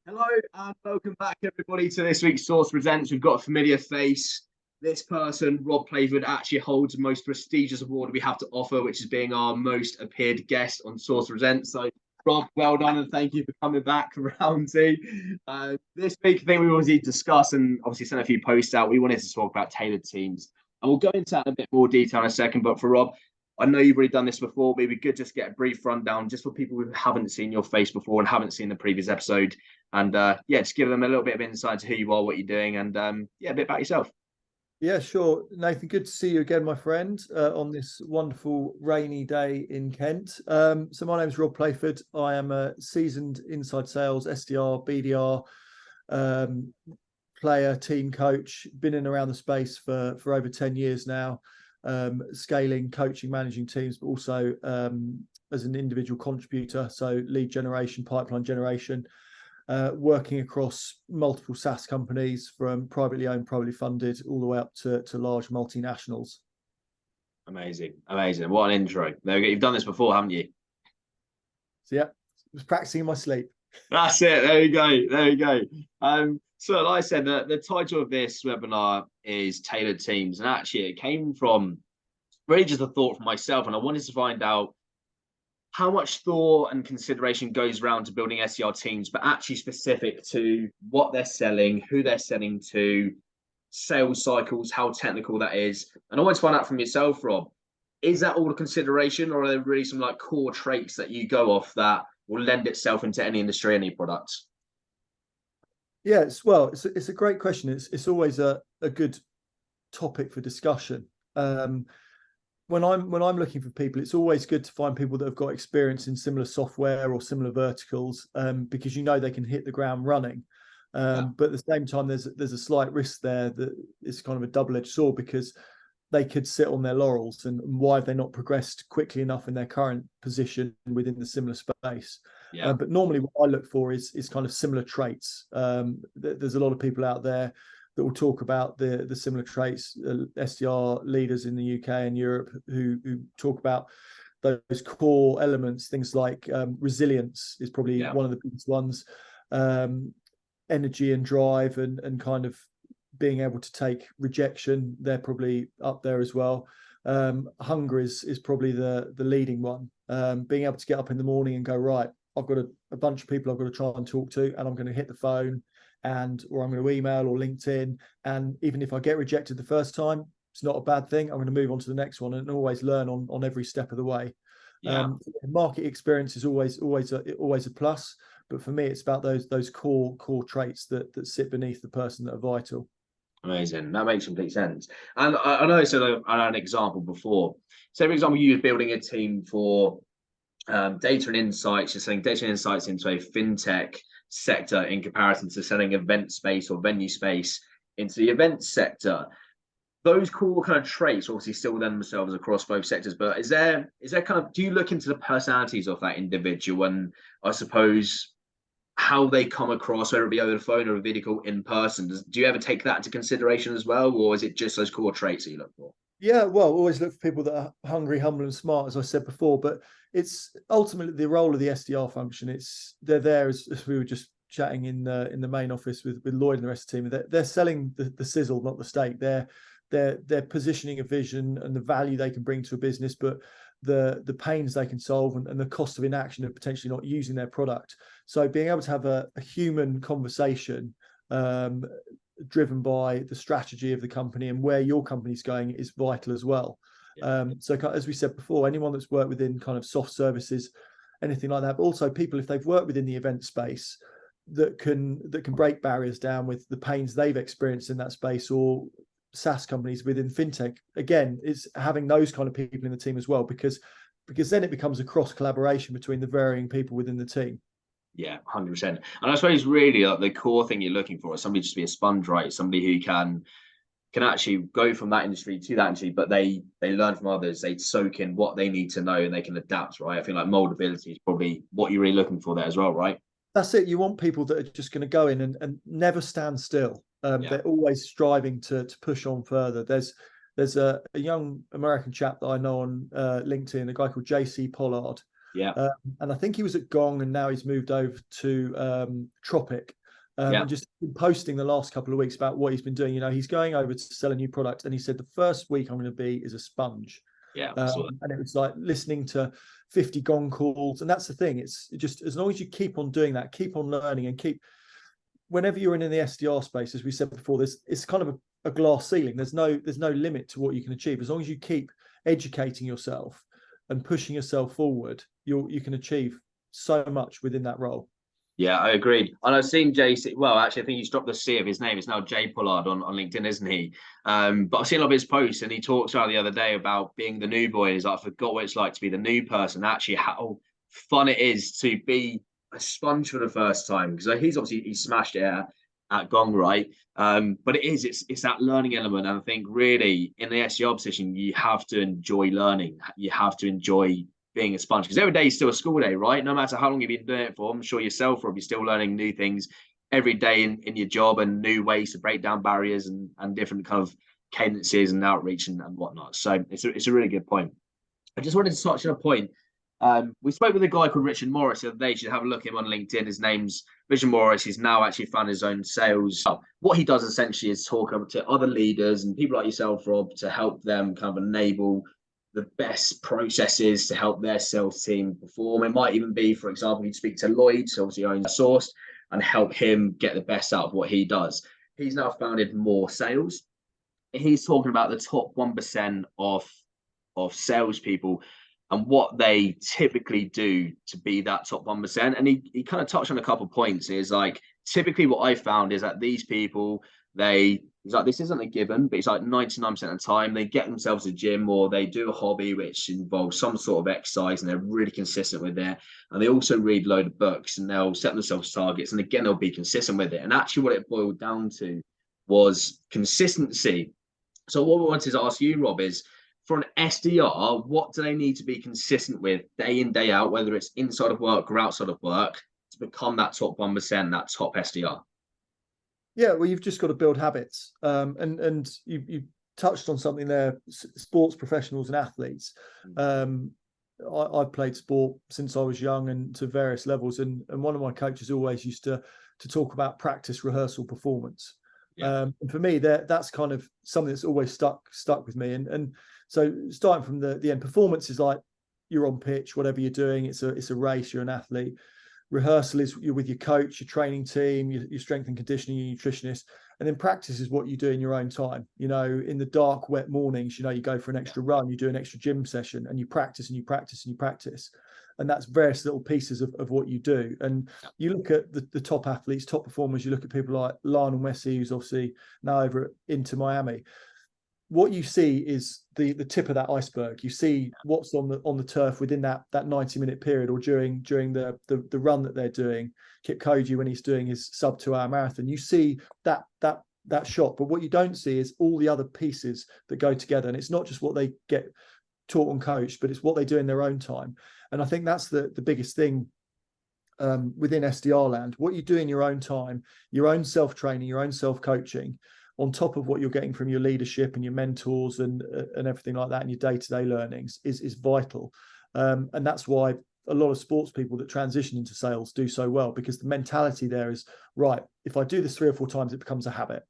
Hello and welcome back, everybody, to this week's Source Presents. We've got a familiar face. This person, Rob Playford, actually holds the most prestigious award we have to offer, which is being our most appeared guest on Source Presents. So, Rob, well done and thank you for coming back for round two. This week, I think we wanted to discuss and obviously send a few posts out. We wanted to talk about tailored teams. And we'll go into that in a bit more detail in a second. But for Rob, I know you've already done this before, but it'd be good just to get a brief rundown just for people who haven't seen your face before and haven't seen the previous episode. And just give them a little bit of insight to who you are, what you're doing, and a bit about yourself. Yeah, sure. Nathan, good to see you again, my friend, on this wonderful rainy day in Kent. So my name is Rob Playford. I am a seasoned inside sales, SDR, BDR player, team coach. Been in around the space for over 10 years now, scaling, coaching, managing teams, but also as an individual contributor. So lead generation, pipeline generation. Working across multiple SaaS companies from privately owned, privately funded, all the way up to large multinationals. Amazing. What an intro. There we go. You've done this before, haven't you? So yeah, I was practicing in my sleep. That's it. There you go. So like I said, the title of this webinar is Tailored Teams. And actually it came from really just a thought for myself. And I wanted to find out how much thought and consideration goes around to building SDR teams, but actually specific to what they're selling, who they're selling to, sales cycles, how technical that is. And I want to find out from yourself, Rob, is that all the consideration, or are there really some like core traits that you go off that will lend itself into any industry, any products? Yeah, it's a great question. It's always a good topic for discussion. When I'm looking for people, it's always good to find people that have got experience in similar software or similar verticals, because they can hit the ground running. But at the same time, there's a slight risk there that it's kind of a double-edged sword, because they could sit on their laurels, and why have they not progressed quickly enough in their current position within the similar space? But normally what I look for is kind of similar traits. There's a lot of people out there that will talk about the similar traits, SDR leaders in the UK and Europe who talk about those core elements. Things like resilience is probably one of the biggest ones. Energy and drive and kind of being able to take rejection, they're probably up there as well. Hunger is probably the leading one. Being able to get up in the morning and go, right, I've got a bunch of people I've got to try and talk to, and I'm going to hit the phone, or I'm going to email or LinkedIn. And even if I get rejected the first time, it's not a bad thing. I'm going to move on to the next one and always learn on every step of the way. Market experience is always a plus, but for me, it's about those core traits that sit beneath the person that are vital. Amazing. That makes complete sense. And I know I said I had an example before. Say, for example, you're building a team for data and insights. You're selling data and insights into a fintech sector in comparison to selling event space or venue space into the event sector. Those core kind of traits obviously still lend themselves across both sectors, but is there kind of, do you look into the personalities of that individual and I suppose how they come across, whether it be over the phone or a video call in person? Do you ever take that into consideration as well, or is it just those core traits that you look for? Yeah, well, always look for people that are hungry, humble, and smart, as I said before. But it's ultimately the role of the SDR function. They're there, as we were just chatting in the main office with Lloyd and the rest of the team. They're selling the sizzle, not the steak. They're positioning a vision and the value they can bring to a business, but the pains they can solve and the cost of inaction of potentially not using their product. So being able to have a human conversation, driven by the strategy of the company and where your company's going, is vital as well. So as we said before, anyone that's worked within kind of soft services, anything like that, but also people, if they've worked within the event space, that can break barriers down with the pains they've experienced in that space, or SaaS companies within fintech. Again, it's having those kind of people in the team as well, because then it becomes a cross collaboration between the varying people within the team. Yeah, 100%. And I suppose really like the core thing you're looking for is somebody just to be a sponge, right? Somebody who can actually go from that industry to that industry, but they learn from others, they soak in what they need to know and they can adapt, right? I feel like moldability is probably what you're really looking for there as well, right? That's it. You want people that are just going to go in and never stand still. They're always striving to push on further. There's a young American chap that I know on LinkedIn, a guy called JC Pollard. Yeah. And I think he was at Gong, and now he's moved over to Tropic. And just been posting the last couple of weeks about what he's been doing. You know, he's going over to sell a new product, and he said the first week I'm going to be is a sponge. Yeah. And it was like listening to 50 Gong calls, and that's the thing. It's just as long as you keep on doing that, keep on learning, and keep. Whenever you're in the SDR space, as we said before, it's kind of a glass ceiling. There's no limit to what you can achieve as long as you keep educating yourself and pushing yourself forward. You can achieve so much within that role. Yeah, I agreed. And I've seen JC. Well, actually, I think he's dropped the C of his name. It's now Jay Pollard on LinkedIn, isn't he? But I've seen a lot of his posts, and he talks about the other day about being the new boy. And he's like, I forgot what it's like to be the new person. Actually, how fun it is to be a sponge for the first time. Because he smashed it at Gong, right? But it's that learning element. And I think really in the SDR position, you have to enjoy learning. You have to enjoy being a sponge, because every day is still a school day, right? No matter how long you've been doing it for, I'm sure yourself, Rob, you're still learning new things every day in your job, and new ways to break down barriers and different kind of cadences and outreach and whatnot. So it's a really good point. I just wanted to touch on a point. We spoke with a guy called Richard Morris the other day. You should have a look at him on LinkedIn. His name's Richard Morris. He's now actually found his own sales. What he does essentially is talk to other leaders and people like yourself, Rob, to help them kind of enable the best processes to help their sales team perform. It might even be, for example, you'd speak to Lloyd, who obviously owns Source, and help him get the best out of what he does. He's now founded More Sales. He's talking about the top 1% of salespeople and what they typically do to be that top 1%. And he kind of touched on a couple of points. Is like, typically what I found is that these people, he's like, this isn't a given, but it's like 99% of the time they get themselves a gym, or they do a hobby which involves some sort of exercise, and they're really consistent with it. And they also read a load of books, and they'll set themselves targets, and again, they'll be consistent with it. And actually what it boiled down to was consistency. So what we wanted to ask you, Rob, is for an SDR, what do they need to be consistent with day in, day out, whether it's inside of work or outside of work, to become that top 1%, that top SDR? Yeah, well, you've just got to build habits. And you touched on something there, sports professionals and athletes. I've played sport since I was young and to various levels. And one of my coaches always used to talk about practice, rehearsal, performance. And for me, that's kind of something that's always stuck with me. And so starting from the end, performance is like you're on pitch, whatever you're doing, it's a race, you're an athlete. Rehearsal is you're with your coach, your training team, your strength and conditioning, your nutritionist. And then practice is what you do in your own time. You know, in the dark, wet mornings, you know, you go for an extra run, you do an extra gym session, and you practice and you practice and you practice. And that's various little pieces of what you do. And you look at the top athletes, top performers, you look at people like Lionel Messi, who's obviously now over at Inter Miami. What you see is the tip of that iceberg. You see what's on the turf within that 90-minute period, or during the run that they're doing. Kipchoge, when he's doing his sub 2-hour marathon, you see that shot. But what you don't see is all the other pieces that go together. And it's not just what they get taught and coached, but it's what they do in their own time. And I think that's the biggest thing within SDR land. What you do in your own time, your own self-training, your own self-coaching, on top of what you're getting from your leadership and your mentors and everything like that, and your day-to-day learnings is vital. And that's why a lot of sports people that transition into sales do so well, because the mentality there is, right, if I do this 3 or 4 times, it becomes a habit.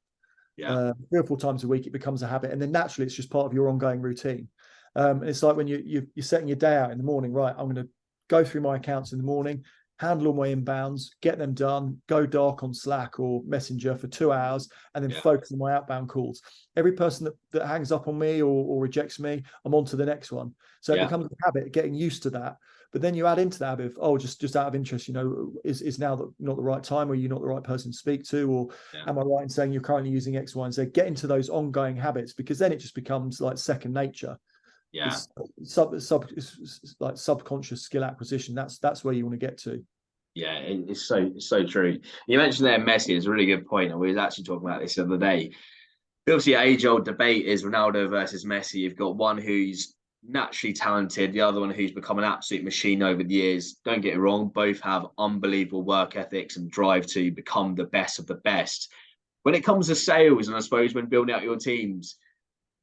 3 or 4 times a week, it becomes a habit. And then naturally, it's just part of your ongoing routine. And it's like when you're setting your day out in the morning, right, I'm going to go through my accounts in the morning, handle all my inbounds, get them done, go dark on Slack or Messenger for 2 hours, and then focus on my outbound calls. Every person that hangs up on me or rejects me, I'm on to the next one. So it becomes a habit, getting used to that. But then you add into that habit of, just out of interest, you know, is now not the right time, or you're not the right person to speak to, or am I right in saying you're currently using X, Y, and Z? Get into those ongoing habits, because then it just becomes like second nature. It's like subconscious skill acquisition. That's where you want to get to. Yeah, it's so true. You mentioned there Messi is a really good point, and we was actually talking about this the other day. Obviously, an age-old debate is Ronaldo versus Messi. You've got one who's naturally talented, the other one who's become an absolute machine over the years. Don't get it wrong, both have unbelievable work ethics and drive to become the best of the best. When it comes to sales, and I suppose when building out your teams,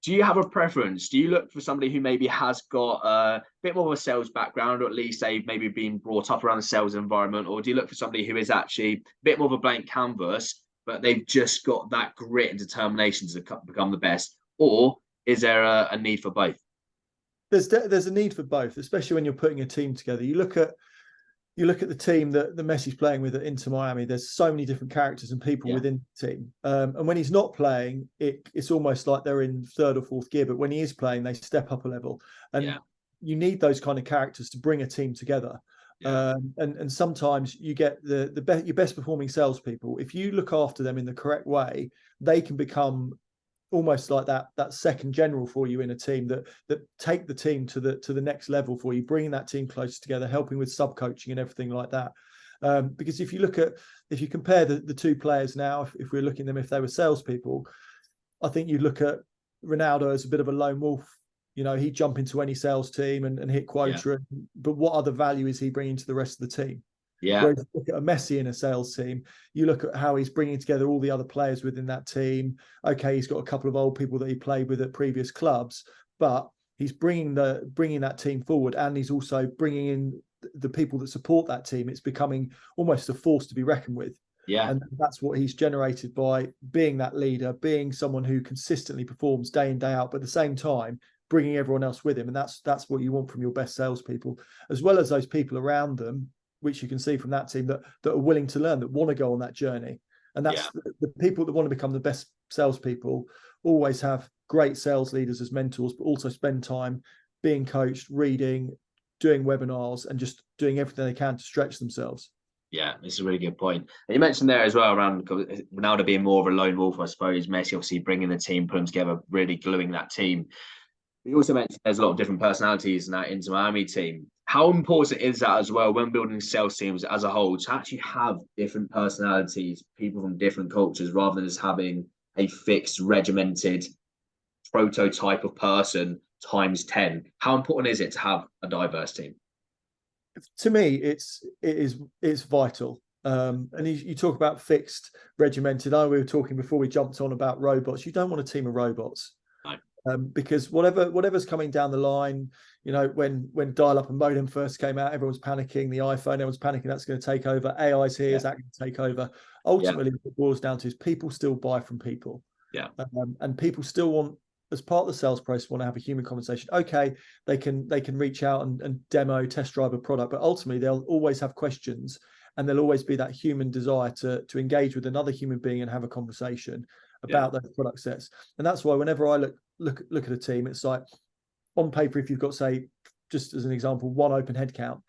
Do you have a preference? Do you look for somebody who maybe has got a bit more of a sales background, or at least they've maybe been brought up around the sales environment? Or do you look for somebody who is actually a bit more of a blank canvas, but they've just got that grit and determination to become the best? Or is there a need for both? There's a need for both, especially when you're putting a team together. You look at the team that the Messi's playing with at Inter Miami. There's so many different characters and people within the team. And when he's not playing, it's almost like they're in third or fourth gear. But when he is playing, they step up a level. And you need those kind of characters to bring a team together. And sometimes you get your best performing salespeople. If you look after them in the correct way, they can become almost like that second general for you in a team that take the team to the next level for you, bringing that team closer together, helping with sub coaching and everything like that. Because if you compare the two players now, if we're looking at them, if they were salespeople, I think you look at Ronaldo as a bit of a lone wolf. You know, he'd jump into any sales team and hit quota, but what other value is he bringing to the rest of the team? Whereas you look at a Messi in a sales team, you look at how he's bringing together all the other players within that team. Okay, he's got a couple of old people that he played with at previous clubs, but he's bringing that team forward, and he's also bringing in the people that support that team. It's becoming almost a force to be reckoned with. And that's what he's generated by being that leader, being someone who consistently performs day in, day out, but at the same time, bringing everyone else with him. And that's what you want from your best salespeople, as well as those people around them, which you can see from that team that are willing to learn, that want to go on that journey. And that's the people that want to become the best salespeople always have great sales leaders as mentors, but also spend time being coached, reading, doing webinars, and just doing everything they can to stretch themselves. Yeah, this is a really good point. And you mentioned there as well around Ronaldo being more of a lone wolf, I suppose. Messi obviously bringing the team, putting together, really gluing that team. You also mentioned there's a lot of different personalities in that Inter Miami team. How important is that as well when building sales teams as a whole to actually have different personalities, people from different cultures, rather than just having a fixed, regimented prototype of person times 10? How important is it to have a diverse team? To me, it's vital. And you talk about fixed, regimented. We were talking before we jumped on about robots. You don't want a team of robots. Because whatever's coming down the line, you know, when dial-up and modem first came out, everyone's panicking. The iPhone, everyone's panicking that's going to take over. AI's here, is that going to take over? Ultimately, what it boils down to is people still buy from people. And people still want, as part of the sales process, want to have a human conversation. Okay, they can reach out and demo, test drive a product, but ultimately they'll always have questions, and there'll always be that human desire to engage with another human being and have a conversation about those product sets. And that's why whenever I look at a team, it's like, on paper, if you've got, say, just as an example, one open headcount,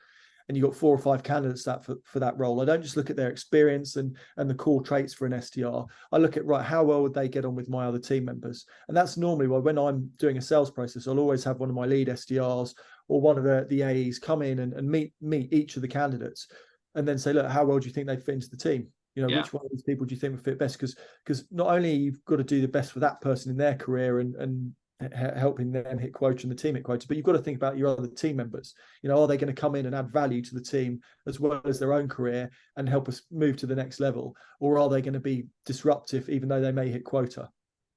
and you've got 4 or 5 candidates for that role, I don't just look at their experience and the core traits for an SDR. I look at, right, how well would they get on with my other team members? And that's normally why when I'm doing a sales process, I'll always have one of my lead SDRs or one of the AEs come in and meet each of the candidates, and then say, look, how well do you think they fit into the team? You know, which one of these people do you think would fit best? Because not only you've got to do the best for that person in their career and helping them hit quota and the team hit quota, but you've got to think about your other team members. You know, are they going to come in and add value to the team as well as their own career and help us move to the next level? Or are they going to be disruptive even though they may hit quota?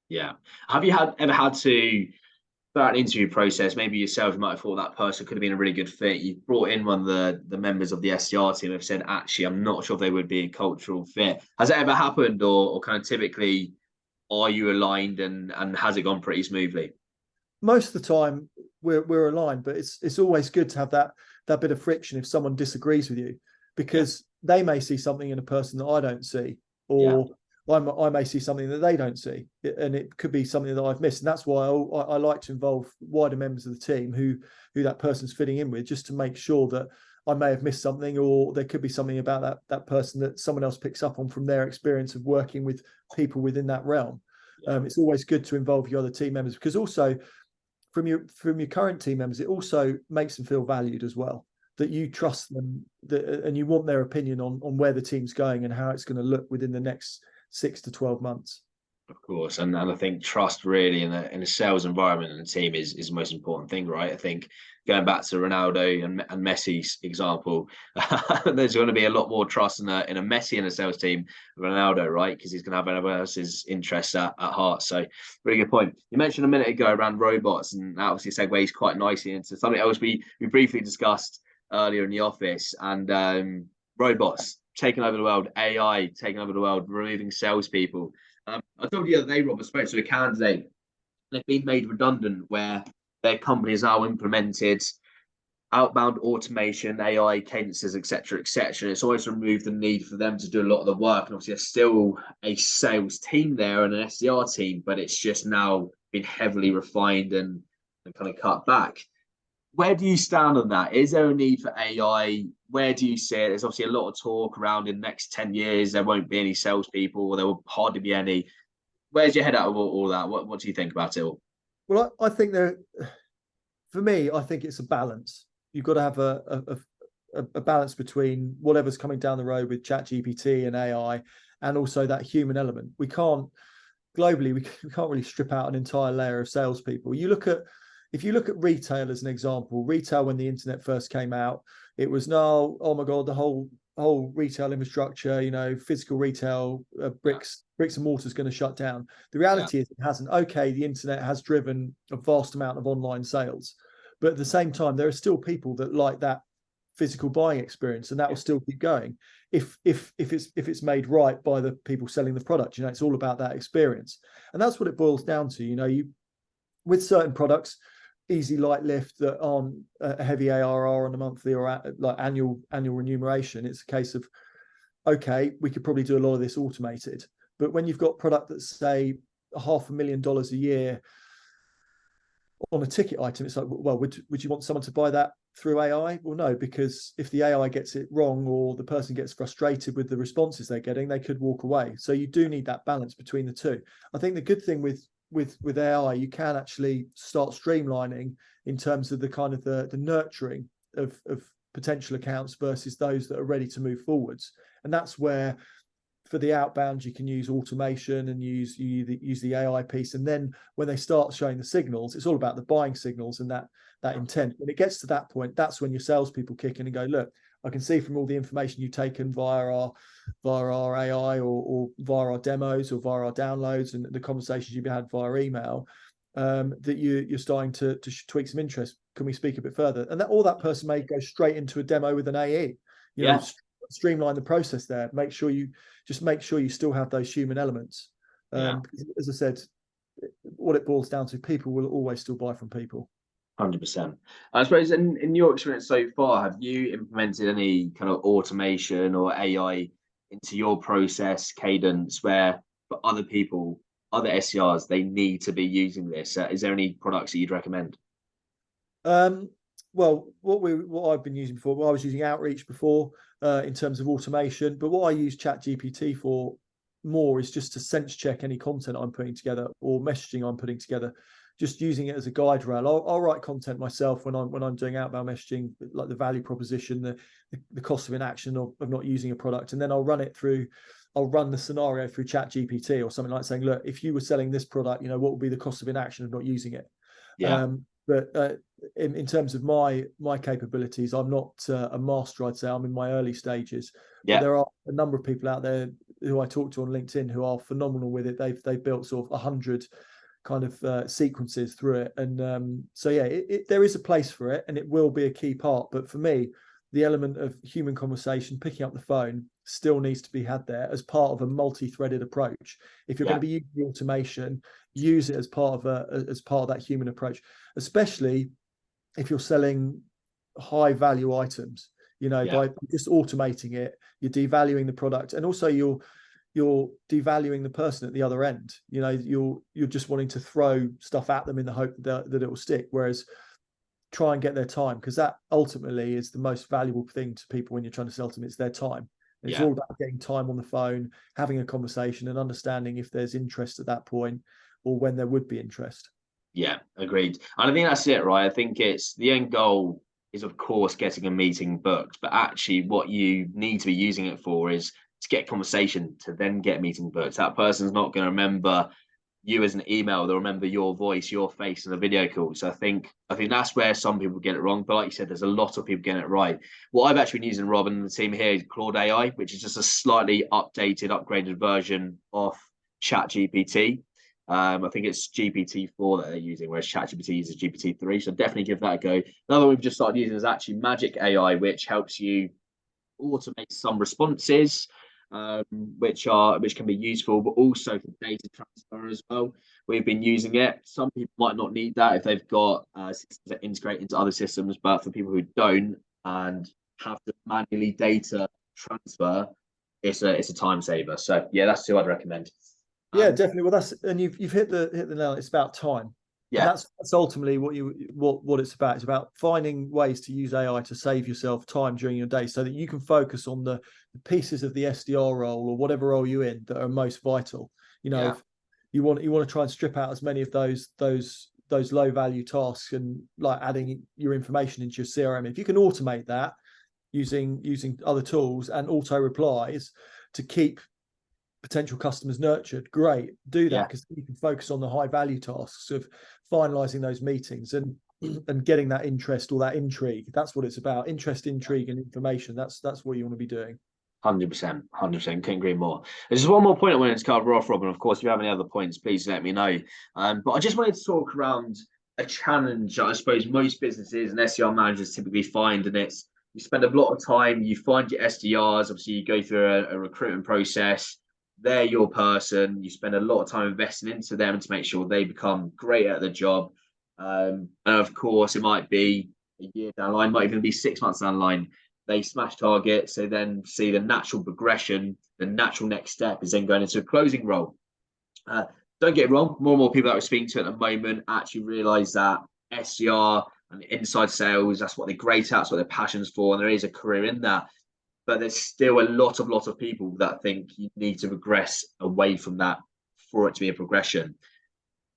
Yeah. Have you ever had to, throughout an interview process, maybe yourself, you might have thought that person could have been a really good fit. You brought in one of the members of the SDR team and have said, actually, I'm not sure if they would be a cultural fit. Has that ever happened, or kind of typically are you aligned and has it gone pretty smoothly? Most of the time we're aligned, but it's always good to have that bit of friction if someone disagrees with you, because they may see something in a person that I don't see, or I may see something that they don't see, and it could be something that I've missed. And that's why I like to involve wider members of the team who that person's fitting in with, just to make sure that I may have missed something, or there could be something about that person that someone else picks up on from their experience of working with people within that realm. It's always good to involve your other team members, because also from your current team members, it also makes them feel valued as well, that you trust them, and you want their opinion on where the team's going and how it's going to look within the next 6 to 12 months. Of course, and I think trust really in a sales environment and a team is the most important thing, right? I think going back to Ronaldo and Messi's example, there's going to be a lot more trust in a Messi and a sales team than Ronaldo, right? Because he's going to have everyone else's interests at heart. So, really good point. You mentioned a minute ago around robots, and that obviously segues quite nicely into something else we briefly discussed earlier in the office, and robots taking over the world, AI taking over the world, removing salespeople. I told you the other day, Rob, I spoke to a candidate. They've been made redundant where their company has now implemented outbound automation, AI cadences, etc., etc. It's always removed the need for them to do a lot of the work. And obviously, there's still a sales team there and an SDR team, but it's just now been heavily refined and kind of cut back. Where do you stand on that? Is there a need for AI? Where do you see it? There's obviously a lot of talk around in the next 10 years, there won't be any salespeople, or there will hardly be any. Where's your head out of all that? What do you think about it all? Well, I think for me, I think it's a balance. You've got to have a balance between whatever's coming down the road with ChatGPT and AI, and also that human element. We can't globally, we can't really strip out an entire layer of salespeople. If you look at retail as an example, retail when the internet first came out, it was no, oh my god, the whole retail infrastructure, physical retail, bricks and mortar is going to shut down. The reality is it hasn't. Okay, the internet has driven a vast amount of online sales, but at the same time, there are still people that like that physical buying experience, and that will still keep going if it's made right by the people selling the product. It's all about that experience, and that's what it boils down to. You with certain products, easy light lift that aren't a heavy ARR on a monthly or like annual remuneration. It's a case of, okay, we could probably do a lot of this automated. But when you've got product that's say $500,000 a year on a ticket item, it's like, well, would you want someone to buy that through AI? Well, no, because if the AI gets it wrong or the person gets frustrated with the responses they're getting, they could walk away. So you do need that balance between the two. I think the good thing with AI, you can actually start streamlining in terms of the kind of the nurturing of potential accounts versus those that are ready to move forwards. And that's where for the outbound, you can use automation and use the AI piece. And then when they start showing the signals, it's all about the buying signals and that intent. When it gets to that point, that's when your salespeople kick in and go, look, I can see from all the information you've taken via our AI or via our demos or via our downloads and the conversations you've had via email, that you're starting to tweak some interest. Can we speak a bit further? And that person may go straight into a demo with an AE. Streamline the process there. Make sure you still have those human elements. As I said, what it boils down to, people will always still buy from people. 100%. I suppose in your experience so far, have you implemented any kind of automation or AI into your process cadence where for other people, other SCRs, they need to be using this? Is there any products that you'd recommend? Well, what I've been using before, I was using Outreach before in terms of automation, but what I use ChatGPT for more is just to sense check any content I'm putting together or messaging I'm putting together. Just using it as a guide rail. I'll write content myself when I'm doing outbound messaging, like the value proposition, the cost of inaction of not using a product, and then I'll run the scenario through ChatGPT or something like saying, look, if you were selling this product, what would be the cost of inaction of not using it? But in terms of my capabilities, I'm not a master. I'd say I'm in my early stages. But there are a number of people out there who I talk to on LinkedIn who are phenomenal with it. They've built sort of 100 kind of sequences through it, and there is a place for it, and it will be a key part. But for me, the element of human conversation, picking up the phone, still needs to be had there as part of a multi-threaded approach. If you're going to be using automation, use it as part of that human approach, especially if you're selling high value items. By just automating it, you're devaluing the product, and also you're devaluing the person at the other end. You're just wanting to throw stuff at them in the hope that it will stick. Whereas try and get their time, because that ultimately is the most valuable thing to people when you're trying to sell to them. It's their time. And it's all about getting time on the phone, having a conversation, and understanding if there's interest at that point or when there would be interest. Yeah, agreed. And I think that's it, right? I think it's the end goal is, of course, getting a meeting booked, but actually what you need to be using it for is to get a conversation, to then get a meeting booked. That person's not going to remember you as an email, they'll remember your voice, your face in a video call. So I think that's where some people get it wrong. But like you said, there's a lot of people getting it right. What I've actually been using, Rob, and the team here is Claude AI, which is just a slightly updated, upgraded version of ChatGPT. I think it's GPT-4 that they're using, whereas ChatGPT uses GPT-3. So definitely give that a go. Another one we've just started using is actually Magic AI, which helps you automate some responses, which can be useful, but also for data transfer as well. We've been using it. Some people might not need that if they've got systems that integrate into other systems, but for people who don't and have to manually data transfer, it's a time saver. So yeah, that's two I'd recommend. Yeah, definitely. Well, and you've hit the nail. It's about time, and Yeah, that's ultimately what it's about. It's about finding ways to use AI to save yourself time during your day, so that you can focus on the pieces of the SDR role or whatever role you're in that are most vital. You know, yeah, if you want to try and strip out as many of those low value tasks and like adding your information into your CRM. If you can automate that using other tools and auto replies to keep potential customers nurtured, great, do that, yeah. because you can focus on the high value tasks of finalizing those meetings and getting that interest or that intrigue. That's what it's about: interest, intrigue, and information. That's what you want to be doing. 100%, 100%. Couldn't agree more. There's just one more point I wanted to cover off, Robin. Of course, if you have any other points, please let me know. But I just wanted to talk around a challenge I suppose most businesses and SDR managers typically find, and it's you spend a lot of time, you find your SDRs, obviously you go through a recruitment process, they're your person, you spend a lot of time investing into them to make sure they become great at the job. And of course, it might be a year down the line, might even be 6 months down the line they smash targets, they then see the natural progression. The natural next step is then going into a closing role. Uh, don't get it wrong, more and more people that we're speaking to at the moment actually realize that SDR and inside sales, that's what they're great at, that's what their passion's for, and there is a career in that. But there's still a lot of people that think you need to progress away from that for it to be a progression.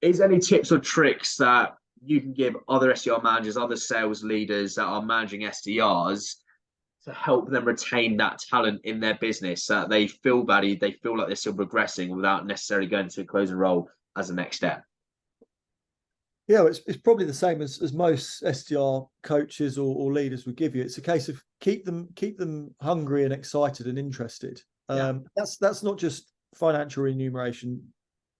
Is there any tips or tricks that you can give other SDR managers, other sales leaders that are managing SDRs to help them retain that talent in their business so that they feel valued, they feel like they're still progressing without necessarily going to a closing role as a next step? Yeah, it's probably the same as most SDR coaches or leaders would give you. It's a case of keep them hungry and excited and interested. Yeah, That's not just financial remuneration.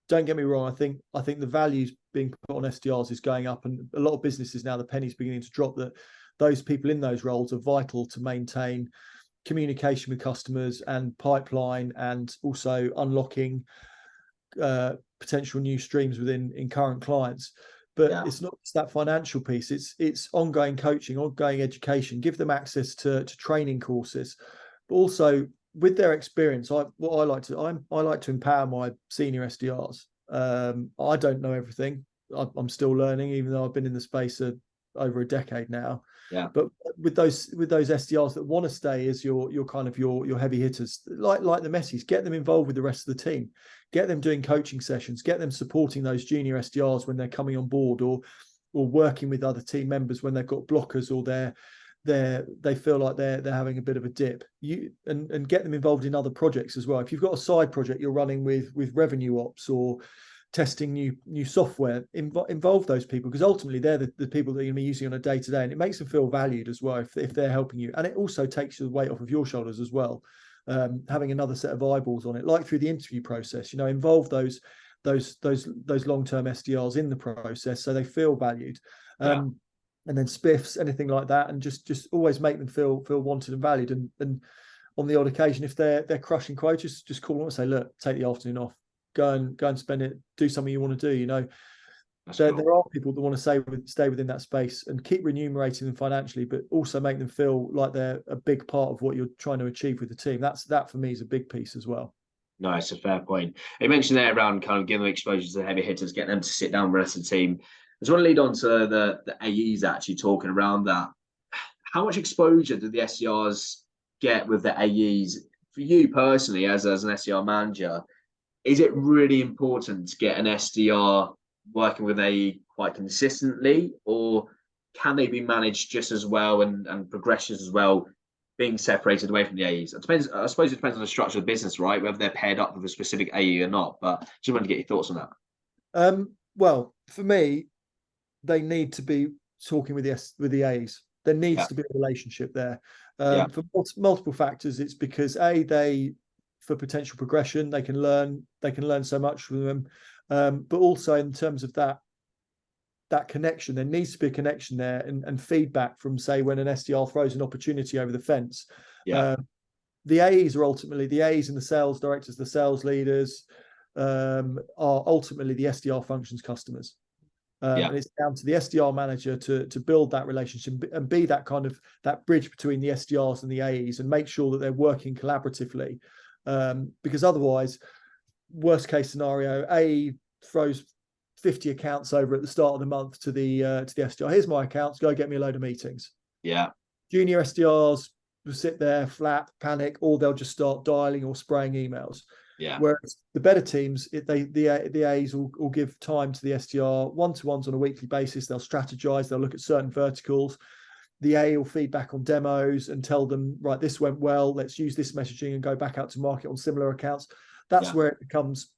Don't get me wrong. I think the values being put on SDRs is going up, and a lot of businesses now, the penny's beginning to drop that those people in those roles are vital to maintain communication with customers and pipeline, and also unlocking potential new streams in current clients. But yeah, it's not just that financial piece. It's ongoing coaching, ongoing education. Give them access to training courses, but also with their experience. I like to empower my senior SDRs. I don't know everything. I'm still learning, even though I've been in the space over a decade now. yeah, But with those SDRs that want to stay as your kind of your heavy hitters, like the Messis, get them involved with the rest of the team, get them doing coaching sessions, get them supporting those junior SDRs when they're coming on board, or working with other team members when they've got blockers, or they feel like they're having a bit of a dip. And get them involved in other projects as well. If you've got a side project you're running with revenue ops or testing new software, involve those people, because ultimately they're the people that you're going to be using on a day-to-day, and it makes them feel valued as well if they're helping you. And it also takes the weight off of your shoulders as well, having another set of eyeballs on it, like through the interview process. Involve those long-term SDRs in the process so they feel valued. yeah. And then spiffs, anything like that, and just always make them feel wanted and valued. And on the odd occasion, if they're crushing quotas, just call them and say, look, take the afternoon off, go and spend it, do something you want to do. There are people that want to stay within that space, and keep remunerating them financially, but also make them feel like they're a big part of what you're trying to achieve with the team. That for me is a big piece as well. No, it's a fair point. You mentioned there around kind of giving them exposure to the heavy hitters, getting them to sit down with the rest of the team. I just want to lead on to the AEs actually talking around that. How much exposure do the SDRs get with the AEs? For you personally, as an SDR manager, is it really important to get an SDR working with AE quite consistently, or can they be managed just as well and progressions as well, being separated away from the AEs? It depends. I suppose it depends on the structure of the business, right? Whether they're paired up with a specific AE or not. But just wanted to get your thoughts on that. Well, for me, they need to be talking with the A's. There needs Yeah, to be a relationship there. yeah, For multiple factors, it's because they for potential progression they can learn so much from them, but also in terms of that connection, there needs to be a connection there and feedback from, say, when an SDR throws an opportunity over the fence. yeah, The A's are ultimately the A's and the sales directors, the sales leaders, are ultimately the SDR functions customers. yeah, And it's down to the SDR manager to build that relationship and be that kind of that bridge between the SDRs and the AEs and make sure that they're working collaboratively. Because otherwise, worst case scenario, AE throws 50 accounts over at the start of the month to the SDR. Here's my accounts. Go get me a load of meetings. yeah, Junior SDRs will sit there, flap, panic, or they'll just start dialing or spraying emails. yeah, Whereas the better teams, the A's will give time to the SDR one-to-ones on a weekly basis. They'll strategize. They'll look at certain verticals. The A will feed back on demos and tell them, right, this went well. Let's use this messaging and go back out to market on similar accounts. That's where it becomes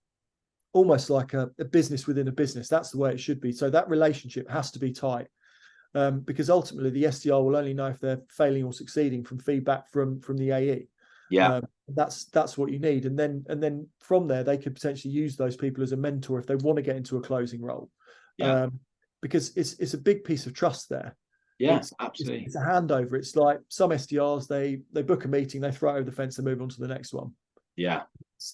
almost like a business within a business. That's the way it should be. So that relationship has to be tight. Because ultimately the SDR will only know if they're failing or succeeding from feedback from the AE. yeah, That's what you need, and then from there they could potentially use those people as a mentor if they want to get into a closing role, yeah, because it's a big piece of trust there. yeah, It's absolutely. it's a handover. It's like some SDRs, they book a meeting, they throw it over the fence, they move on to the next one. Yeah,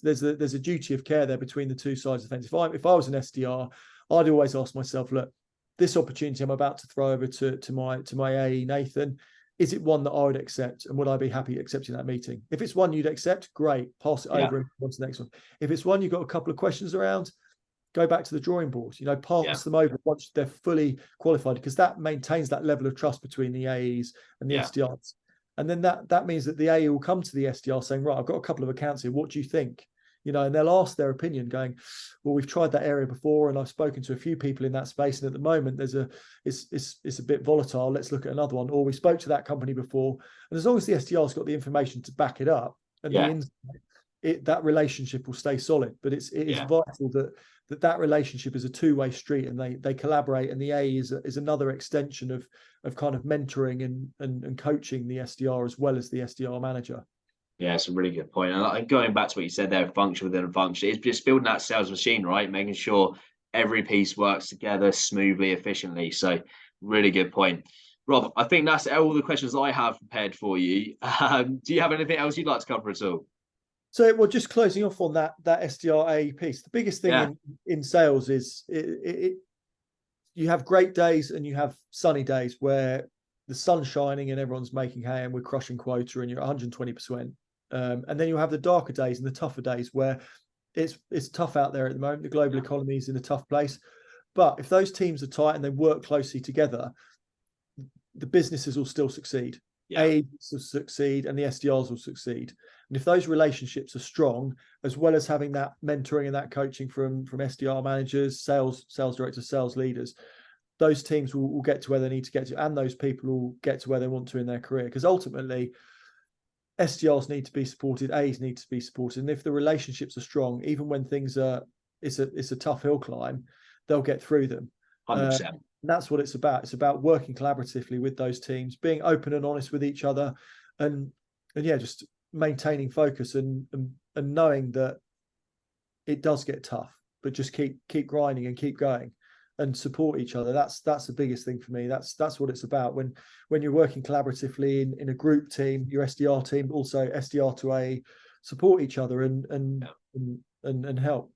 There's a duty of care there between the two sides of the fence. If I was an SDR, I'd always ask myself, look, this opportunity I'm about to throw over to my AE Nathan, is it one that I would accept, and would I be happy accepting that meeting? If it's one you'd accept, great, pass it yeah, over and on to the next one. If it's one you've got a couple of questions around, go back to the drawing board. yeah, Pass them over once they're fully qualified, because that maintains that level of trust between the AEs and the yeah, SDRs. And then that means that the AE will come to the SDR saying, right, I've got a couple of accounts here. What do you think? And they'll ask their opinion, going, well, we've tried that area before, and I've spoken to a few people in that space, and at the moment it's a bit volatile. Let's look at another one. Or we spoke to that company before, and as long as the SDR's got the information to back it up and the yeah, insight, that relationship will stay solid. But it is yeah. vital that relationship is a two-way street, and they collaborate, and the AE is another extension of kind of mentoring and coaching the SDR as well as the SDR manager. Yeah, it's a really good point. And going back to what you said there, function within a function, it's just building that sales machine, right? Making sure every piece works together smoothly, efficiently. So, really good point. Rob, I think that's all the questions I have prepared for you. Do you have anything else you'd like to cover at all? So, well, just closing off on that SDR piece, the biggest thing Yeah, in sales is you have great days and you have sunny days where the sun's shining and everyone's making hay and we're crushing quota and you're 120%. And then you have the darker days and the tougher days where it's tough out there at the moment. The global economy is in a tough place. But if those teams are tight and they work closely together, the businesses will still succeed. yeah, A's will succeed and the SDRs will succeed. And if those relationships are strong, as well as having that mentoring and that coaching from SDR managers, sales directors, sales leaders, those teams will get to where they need to get to, and those people will get to where they want to in their career. Because ultimately, SDRs need to be supported, A's need to be supported, and if the relationships are strong, even when things it's a tough hill climb, they'll get through them. 100%. And that's what it's about. It's about working collaboratively with those teams, being open and honest with each other, and yeah, just maintaining focus and knowing that it does get tough, but just keep grinding and keep going and support each other. That's the biggest thing for me. That's what it's about. When you're working collaboratively in a group team, your SDR team, also SDR to A, support each other and help.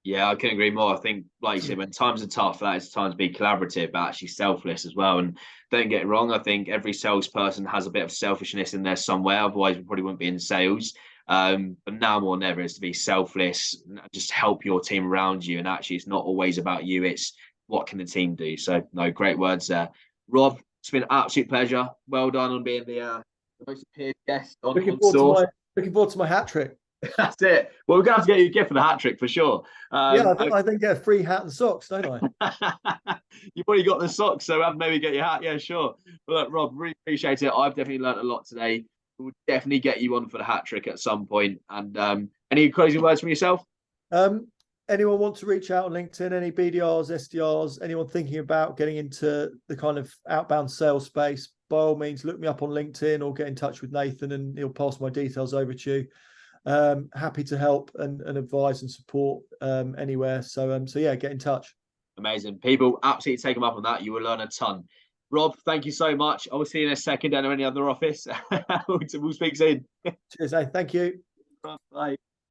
Yeah, I couldn't agree more. I think, like you said, when times are tough, that is time to be collaborative, but actually selfless as well. And don't get it wrong, I think every salesperson has a bit of selfishness in there somewhere. Otherwise, we probably wouldn't be in sales. But now more than ever is to be selfless, just help your team around you. And actually, it's not always about you. It's what can the team do? So, no, great words there. Rob, it's been an absolute pleasure. Well done on being the most appeared guest on Source. Looking forward to my hat trick. That's it. Well, we're going to have to get you a gift for the hat trick for sure. I think get a free hat and socks, don't I? You've already got the socks, so I'll maybe get your hat. Yeah, sure. But look, Rob, really appreciate it. I've definitely learned a lot today. We'll definitely get you on for the hat trick at some point. And any closing words from yourself? anyone want to reach out on LinkedIn, any BDRs, SDRs, anyone thinking about getting into the kind of outbound sales space, by all means, look me up on LinkedIn or get in touch with Nathan and he'll pass my details over to you. Happy to help and advise and support anywhere. So yeah, get in touch. Amazing. People, absolutely take them up on that. You will learn a ton. Rob, thank you so much. I will see you in a second down in any other office. We'll speak soon. Cheers, thank you. Bye.